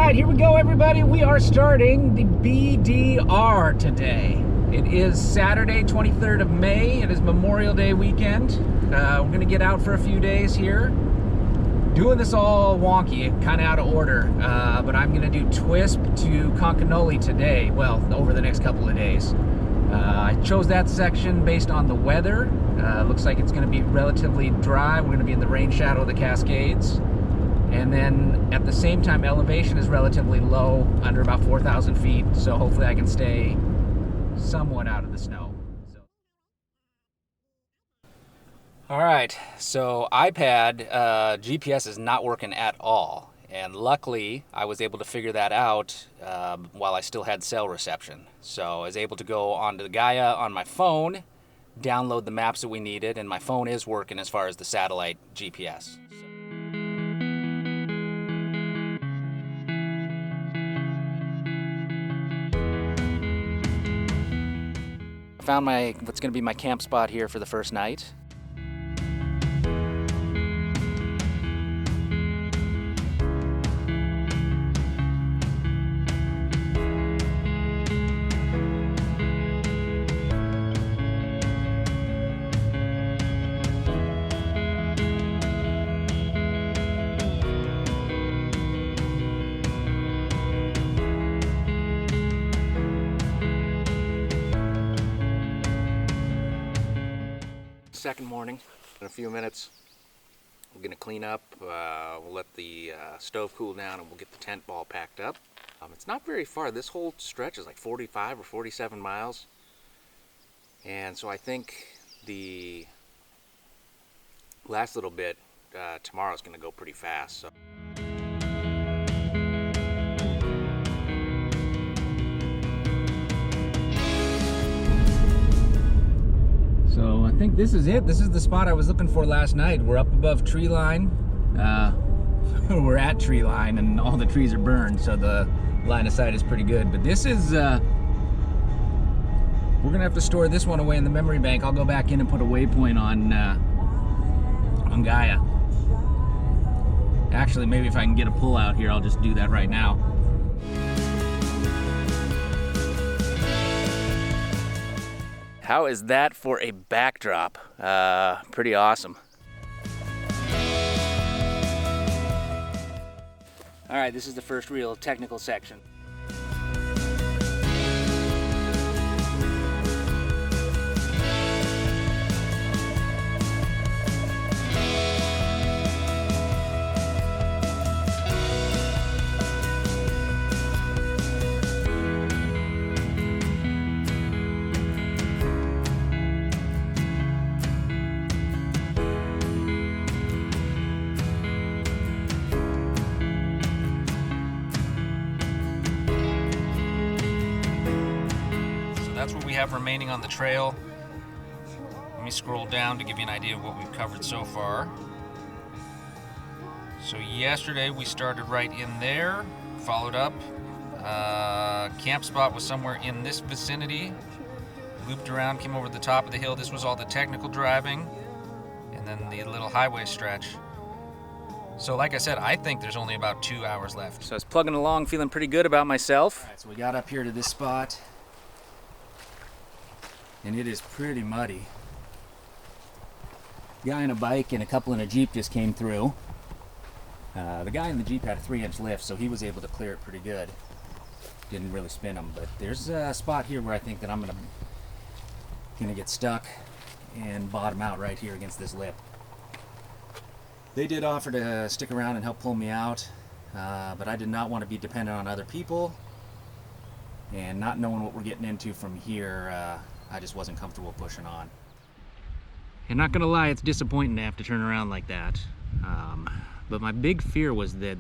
right, here we go, everybody. We are starting the WABDR today. It is Saturday, 23rd of May. It is Memorial Day weekend. We're going to get out for a few days here. Doing this all wonky, kind of out of order, but I'm going to do Twisp to Concanoli today, well, over the next couple of days. I chose that section based on the weather. Looks like it's going to be relatively dry. We're going to be in the rain shadow of the Cascades. And then at the same time, elevation is relatively low, under about 4,000 feet, so hopefully I can stay somewhat out of the snow. All right, so iPad GPS is not working at all, and luckily I was able to figure that out while I still had cell reception. So I was able to go onto the Gaia on my phone, download the maps that we needed, and my phone is working as far as the satellite GPS. Found what's going to be my camp spot here for the first night. Second morning. In a few minutes we're going to clean up, we'll let the stove cool down, and we'll get the tent all packed up. It's not very far. This whole stretch is like 45 or 47 miles, and so I think the last little bit tomorrow is going to go pretty fast. So I think this is it. This is the spot I was looking for last night. We're up above tree line. We're at tree line and all the trees are burned, so the line of sight is pretty good. But this is, we're gonna have to store this one away in the memory bank. I'll go back in and put a waypoint on Gaia. Actually, maybe if I can get a pull out here, I'll just do that right now. How is that for a backdrop? Pretty awesome. All right, this is the first real technical section. That's what we have remaining on the trail. Let me scroll down to give you an idea of what we've covered so far. So yesterday we started right in there, followed up. Camp spot was somewhere in this vicinity. Looped around, came over the top of the hill. This was all the technical driving. And then the little highway stretch. So like I said, I think there's only about 2 hours left. So I was plugging along, feeling pretty good about myself. All right, so we got up here to this spot. And it is pretty muddy. The guy on a bike and a couple in a Jeep just came through. The guy in the Jeep had a 3-inch lift, so he was able to clear it pretty good. Didn't really spin him, but there's a spot here where I think that I'm gonna get stuck and bottom out right here against this lip. They did offer to stick around and help pull me out, but I did not want to be dependent on other people, and not knowing what we're getting into from here, I just wasn't comfortable pushing on. And not gonna lie, it's disappointing to have to turn around like that. But my big fear was that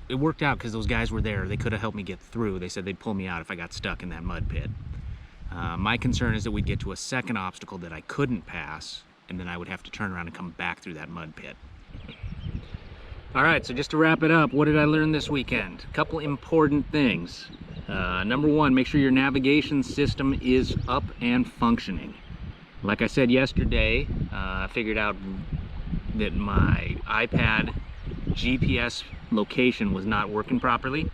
it worked out because those guys were there. They could have helped me get through. They said they'd pull me out if I got stuck in that mud pit. My concern is that we'd get to a second obstacle that I couldn't pass, and then I would have to turn around and come back through that mud pit. All right, so just to wrap it up, what did I learn this weekend? A couple important things. Number one, make sure your navigation system is up and functioning. Like I said yesterday, I figured out that my iPad GPS location was not working properly.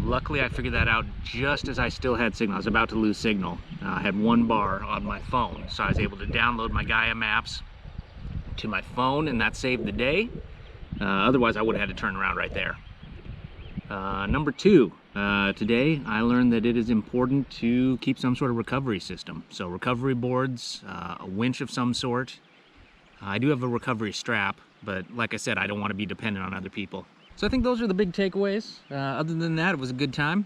Luckily, I figured that out just as I still had signal. I was about to lose signal. I had 1 bar on my phone, so I was able to download my Gaia maps to my phone, and that saved the day. Otherwise, I would have had to turn around right there. Number 2, today I learned that it is important to keep some sort of recovery system. So recovery boards, a winch of some sort. I do have a recovery strap, but like I said, I don't want to be dependent on other people. So I think those are the big takeaways. Other than that, it was a good time.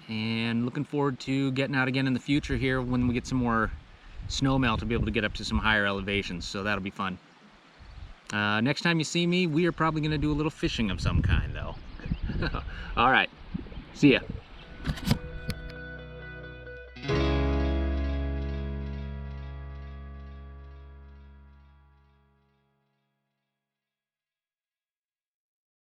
And looking forward to getting out again in the future here when we get some more snow melt to be able to get up to some higher elevations. So that'll be fun. Next time you see me, we are probably going to do a little fishing of some kind though. All right, see ya.